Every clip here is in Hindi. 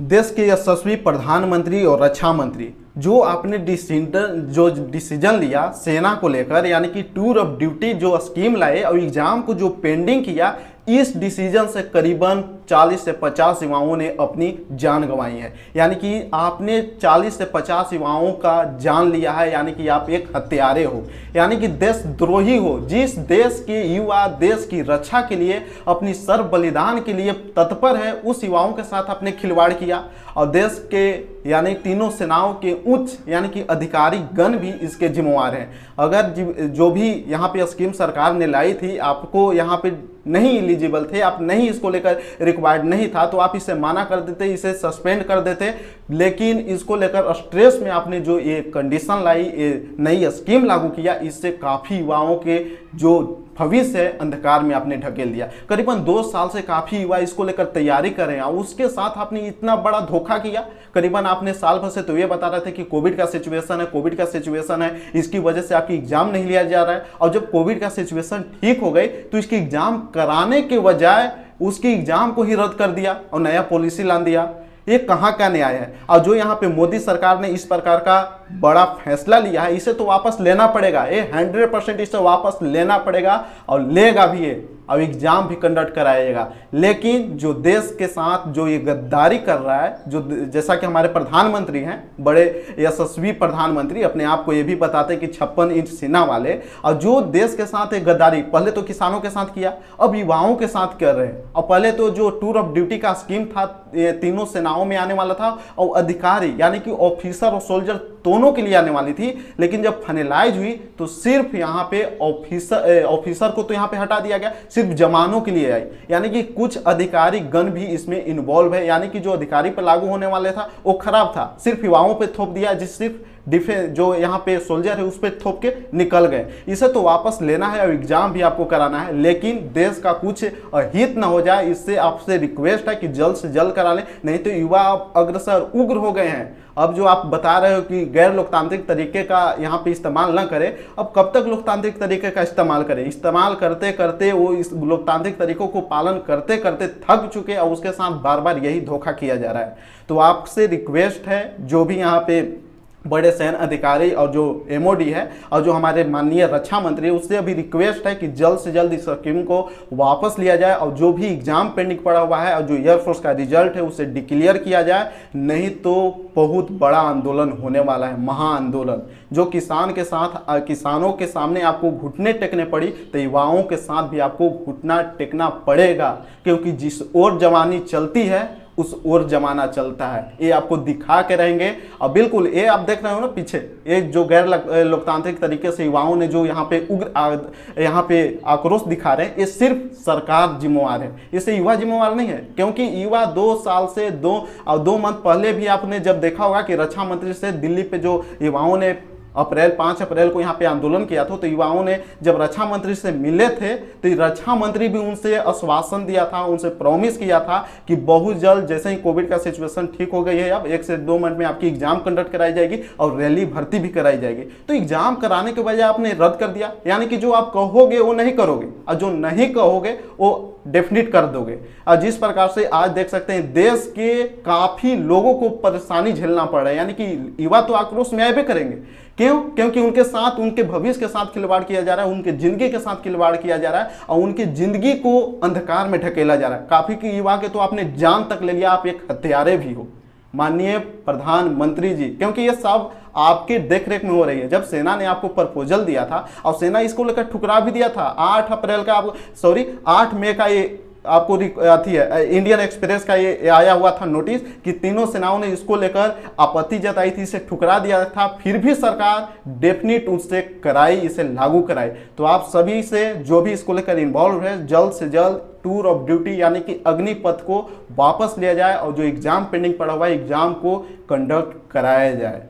देश के यशस्वी प्रधानमंत्री और रक्षा मंत्री जो आपने डिसीजन लिया सेना को लेकर, यानी कि टूर ऑफ ड्यूटी जो स्कीम लाए और एग्जाम को जो पेंडिंग किया, इस डिसीजन से करीबन 40 से 50 युवाओं ने अपनी जान गंवाई है। यानी कि आपने 40 से 50 युवाओं का जान लिया है, यानी कि आप एक हत्यारे हो, यानी कि देशद्रोही हो। जिस देश के युवा देश की रक्षा के लिए अपनी सर्व बलिदान के लिए तत्पर है, उस युवाओं के साथ आपने खिलवाड़ किया। और देश के यानी तीनों सेनाओं के उच्च यानी कि अधिकारी गण भी इसके जिम्मेवार हैं। अगर जो भी यहाँ पे स्कीम सरकार ने लाई थी, आपको यहाँ पे नहीं एलिजिबल थे, आप नहीं इसको लेकर रिक्वायर्ड नहीं था, तो आप इसे माना कर देते, इसे सस्पेंड कर देते। लेकिन इसको लेकर स्ट्रेस में आपने जो ये कंडीशन लाई, ये नई स्कीम लागू किया, इससे काफ़ी युवाओं के जो भविष्य है अंधकार में आपने ढकेल दिया। करीबन 2 साल से काफ़ी युवा इसको लेकर तैयारी कर रहे हैं और उसके साथ आपने इतना बड़ा धोखा किया। करीबन आपने साल भर से तो ये बता रहे थे कि कोविड का सिचुएशन है, इसकी वजह से आपकी एग्जाम नहीं लिया जा रहा है। और जब कोविड का सिचुएशन ठीक हो गई तो इसकी एग्जाम कराने के बजाय उसकी एग्जाम को ही रद्द कर दिया और नया पॉलिसी ला दिया। ये कहाँ का न्याय है? और जो यहाँ पे मोदी सरकार ने इस प्रकार का बड़ा फैसला लिया है, इसे तो वापस लेना पड़ेगा। ये 100% इसे वापस लेना पड़ेगा और लेगा भी ये, और एग्जाम भी कंडक्ट कराएगा। लेकिन जो देश के साथ जो ये गद्दारी कर रहा है, जो जैसा कि हमारे प्रधानमंत्री हैं, बड़े यशस्वी प्रधानमंत्री, अपने आप को ये भी बताते हैं कि 56 इंच सीना वाले, और जो देश के साथ एक गद्दारी पहले तो किसानों के साथ किया, अब युवाओं के साथ कर रहे हैं। और पहले तो जो टूर ऑफ ड्यूटी का स्कीम था, ये तीनों सेनाओं में आने वाला था और अधिकारी यानी कि ऑफिसर और सोल्जर दोनों के लिए आने वाली थी। लेकिन जब फाइनलाइज हुई तो सिर्फ यहाँ पे ऑफिसर को तो यहाँ पे हटा दिया गया, सिर्फ जवानों के लिए आई। यानी कि कुछ अधिकारी गण भी इसमें इन्वॉल्व है, यानी कि जो अधिकारी पर लागू होने वाले था वो खराब था, सिर्फ युवाओं पे थोप दिया, जिस सिर्फ डिफेंस जो यहाँ पे सोल्जर है उस पर थोप के निकल गए। इसे तो वापस लेना है और एग्जाम भी आपको कराना है, लेकिन देश का कुछ हित न हो जाए, इससे आपसे रिक्वेस्ट है कि जल्द से जल्द करा लें, नहीं तो युवा अग्रसर उग्र हो गए हैं। अब जो आप बता रहे हो कि गैर लोकतांत्रिक तरीके का यहाँ पे इस्तेमाल न करें, अब कब तक लोकतांत्रिक तरीके का इस्तेमाल करें? इस्तेमाल करते करते वो इस लोकतांत्रिक तरीकों को पालन करते करते थक चुके और उसके साथ बार बार यही धोखा किया जा रहा है। तो आपसे रिक्वेस्ट है, जो भी यहाँ पे बड़े सैन्य अधिकारी और जो एमओडी है और जो हमारे माननीय रक्षा मंत्री है, उससे अभी रिक्वेस्ट है कि जल्द से जल्द इस स्कीम को वापस लिया जाए और जो भी एग्जाम पेंडिंग पड़ा हुआ है और जो एयरफोर्स का रिजल्ट है उसे डिक्लेयर किया जाए। नहीं तो बहुत बड़ा आंदोलन होने वाला है, महाआंदोलन, जो किसानों के सामने आपको घुटने टेकने पड़ी, तो युवाओं के साथ भी आपको घुटना टेकना पड़ेगा, क्योंकि जिस ओर जवानी चलती है उस ओर जमाना चलता है। ये आपको दिखा के रहेंगे। और बिल्कुल ये आप देख रहे हो ना पीछे, ये जो गैर लोकतांत्रिक तरीके से युवाओं ने जो यहाँ पे उग्र यहाँ पे आक्रोश दिखा रहे हैं, ये सिर्फ सरकार जिम्मेवार है, इससे युवा जिम्मेवार नहीं है। क्योंकि युवा 2 साल से 2 मंथ पहले भी आपने जब देखा होगा कि रक्षा मंत्री से दिल्ली पे जो युवाओं ने 5 अप्रैल को यहाँ पे आंदोलन किया था, तो युवाओं ने जब रक्षा मंत्री से मिले थे तो रक्षा मंत्री भी उनसे आश्वासन दिया था, उनसे प्रॉमिस किया था कि बहुत जल्द जैसे ही कोविड का सिचुएशन ठीक हो गई है, अब 1 से 2 मिनट में आपकी एग्जाम कंडक्ट कराई जाएगी और रैली भर्ती भी कराई जाएगी। तो एग्जाम कराने के बजाय आपने रद्द कर दिया, यानी कि जो आप कहोगे वो नहीं करोगे और जो नहीं कहोगे वो डेफिनिट कर दोगे। और जिस प्रकार से आज देख सकते हैं देश के काफी लोगों को परेशानी झेलना पड़ रहा है, यानी कि युवा तो आक्रोश में आए भी करेंगे। क्यों? क्योंकि उनके साथ, उनके भविष्य के साथ खिलवाड़ किया जा रहा है, उनके जिंदगी के साथ खिलवाड़ किया जा रहा है और उनकी जिंदगी को अंधकार में ढकेला जा रहा है। काफी की युवा के तो आपने जान तक ले लिया, आप एक हत्यारे भी हो माननीय प्रधानमंत्री जी, क्योंकि ये सब आपके देखरेख में हो रही है। जब सेना ने आपको प्रपोजल दिया था और सेना इसको लेकर ठुकरा भी दिया था, 8 मई का ये आपको अथी है, इंडियन एक्सप्रेस का ये आया हुआ था नोटिस कि तीनों सेनाओं ने इसको लेकर आपत्ति जताई थी, इसे ठुकरा दिया था, फिर भी सरकार डेफिनेट उससे कराई, इसे लागू कराई। तो आप सभी से जो भी इसको लेकर इन्वॉल्व है, जल्द से जल्द टूर ऑफ ड्यूटी यानी कि अग्निपथ को वापस लिया जाए और जो एग्जाम पेंडिंग पड़ा हुआ है एग्जाम को कंडक्ट कराया जाए,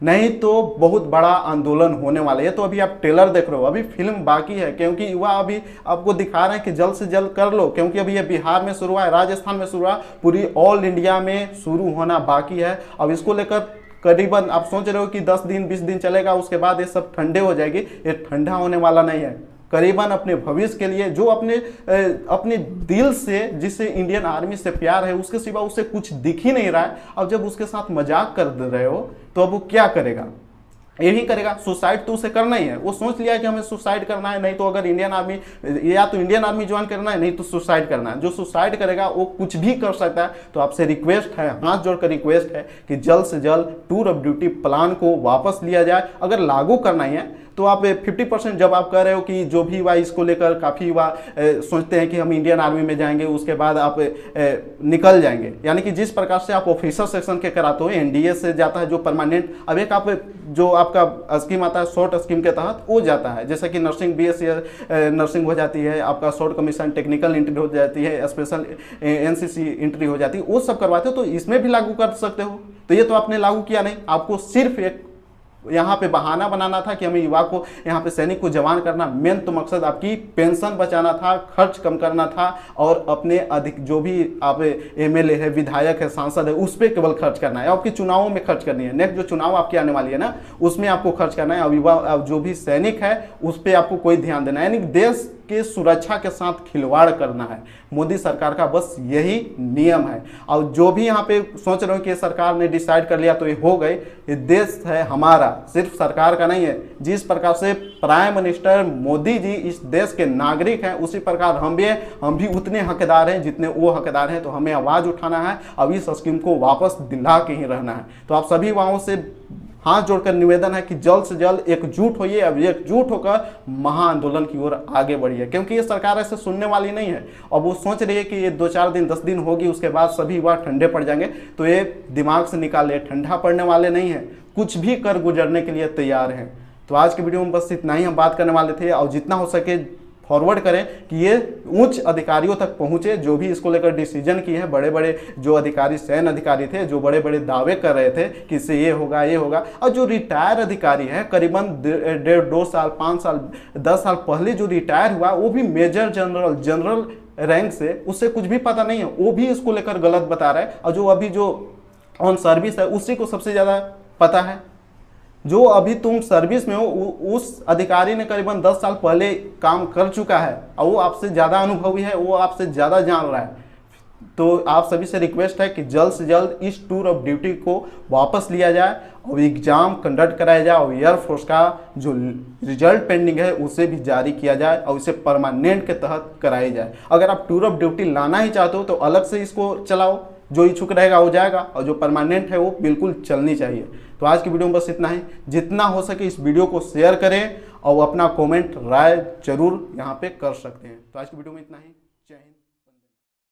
नहीं तो बहुत बड़ा आंदोलन होने वाला है। तो अभी आप ट्रेलर देख रहे हो, अभी फिल्म बाकी है, क्योंकि युवा अभी आपको दिखा रहे हैं कि जल्द से जल्द कर लो, क्योंकि अभी ये बिहार में शुरू हुआ है, राजस्थान में शुरू हुआ, पूरी ऑल इंडिया में शुरू होना बाकी है। अब इसको लेकर करीबन आप सोच रहे हो कि 10 दिन 20 दिन चलेगा, उसके बाद ये सब ठंडे हो जाएगी, ये ठंडा होने वाला नहीं है। करीबन अपने भविष्य के लिए, जो अपने दिल से, जिसे इंडियन आर्मी से प्यार है, उसके सिवा उसे कुछ दिख ही नहीं रहा है। अब जब उसके साथ मजाक कर रहे हो तो अब वो क्या करेगा? यही करेगा, सुसाइड तो उसे करना ही है। वो सोच लिया कि हमें सुसाइड करना है, नहीं तो अगर इंडियन आर्मी, या तो इंडियन आर्मी ज्वाइन करना है, नहीं तो सुसाइड करना है। जो सुसाइड करेगा वो कुछ भी कर सकता है। तो आपसे रिक्वेस्ट है, हाथ जोड़कर रिक्वेस्ट है कि जल्द से जल्द टूर ऑफ ड्यूटी प्लान को वापस लिया जाए। अगर लागू करना ही है तो आप 50% जब आप कह रहे हो कि जो भी युवा इसको लेकर काफ़ी युवा सोचते हैं कि हम इंडियन आर्मी में जाएंगे, उसके बाद आप निकल जाएंगे, यानी कि जिस प्रकार से आप ऑफिसर सेक्शन के कराते हो, एनडीए से जाता है जो परमानेंट, अब एक आप जो आपका स्कीम आता है शॉर्ट स्कीम के तहत वो जाता है, जैसे कि नर्सिंग बीएससी नर्सिंग हो जाती है, आपका शॉर्ट कमीशन टेक्निकल एंट्री हो जाती है, स्पेशल एनसीसी एंट्री हो जाती है, वो सब करवाते हो। तो इसमें भी लागू कर सकते हो। तो ये तो आपने लागू किया नहीं, आपको सिर्फ एक यहाँ पे बहाना बनाना था कि हमें युवा को, यहाँ पे सैनिक को जवान करना। मेन तो मकसद आपकी पेंशन बचाना था, खर्च कम करना था, और अपने अधिक जो भी आप एमएलए है, विधायक है, सांसद है, उस पर केवल खर्च करना है। आपके चुनावों में खर्च करनी है, नेक्स्ट जो चुनाव आपकी आने वाली है ना, उसमें आपको खर्च करना है। अब युवा जो भी सैनिक है उस पर आपको कोई ध्यान देना है, यानी देश के सुरक्षा के साथ खिलवाड़ करना है। मोदी सरकार का बस यही नियम है। और जो भी यहाँ पे सोच रहे हो कि सरकार ने डिसाइड कर लिया तो ये हो गए, ये देश है हमारा, सिर्फ सरकार का नहीं है। जिस प्रकार से प्राइम मिनिस्टर मोदी जी इस देश के नागरिक हैं, उसी प्रकार हम भी हैं, हम भी उतने हकदार हैं जितने वो हकदार हैं। तो हमें आवाज़ उठाना है, अब इस स्कीम को वापस दिला के ही रहना है। तो आप सभी युवाओं से हाथ जोड़कर निवेदन है कि जल्द से जल्द एकजुट होइए, अब एकजुट होकर महाआंदोलन की ओर आगे बढ़िए, क्योंकि ये सरकार ऐसे सुनने वाली नहीं है। और वो सोच रही है कि ये 2-4 दिन 10 दिन होगी, उसके बाद सभी युवा ठंडे पड़ जाएंगे। तो ये दिमाग से निकाले, ठंडा पड़ने वाले नहीं हैं, कुछ भी कर गुजरने के लिए तैयार हैं। तो आज की वीडियो में बस इतना ही हम बात करने वाले थे, और जितना हो सके फॉरवर्ड करें कि ये उच्च अधिकारियों तक पहुंचे, जो भी इसको लेकर डिसीजन किए हैं। बड़े बड़े जो अधिकारी, सैन्य अधिकारी थे, जो बड़े बड़े दावे कर रहे थे कि इससे ये होगा ये होगा, और जो रिटायर अधिकारी है करीबन 1.5-2 साल 5 साल 10 साल पहले जो रिटायर हुआ, वो भी मेजर जनरल रैंक से, उससे कुछ भी पता नहीं है, वो भी इसको लेकर गलत बता रहा है। और जो अभी जो ऑन सर्विस है उसी को सबसे ज़्यादा पता है। जो अभी तुम सर्विस में हो उस अधिकारी ने करीबन 10 साल पहले काम कर चुका है, और वो आपसे ज़्यादा अनुभवी है, वो आपसे ज़्यादा जान रहा है। तो आप सभी से रिक्वेस्ट है कि जल्द से जल्द इस टूर ऑफ ड्यूटी को वापस लिया जाए, और एग्जाम कंडक्ट कराया जाए, और एयरफोर्स का जो रिजल्ट पेंडिंग है उसे भी जारी किया जाए, और इसे परमानेंट के तहत कराई जाए। अगर आप टूर ऑफ ड्यूटी लाना ही चाहते हो तो अलग से इसको चलाओ, जो इच्छुक रहेगा वो जाएगा, और जो परमानेंट है वो बिल्कुल चलनी चाहिए। तो आज की वीडियो में बस इतना ही। जितना हो सके इस वीडियो को शेयर करें, और अपना कमेंट राय जरूर यहाँ पे कर सकते हैं। तो आज की वीडियो में इतना ही।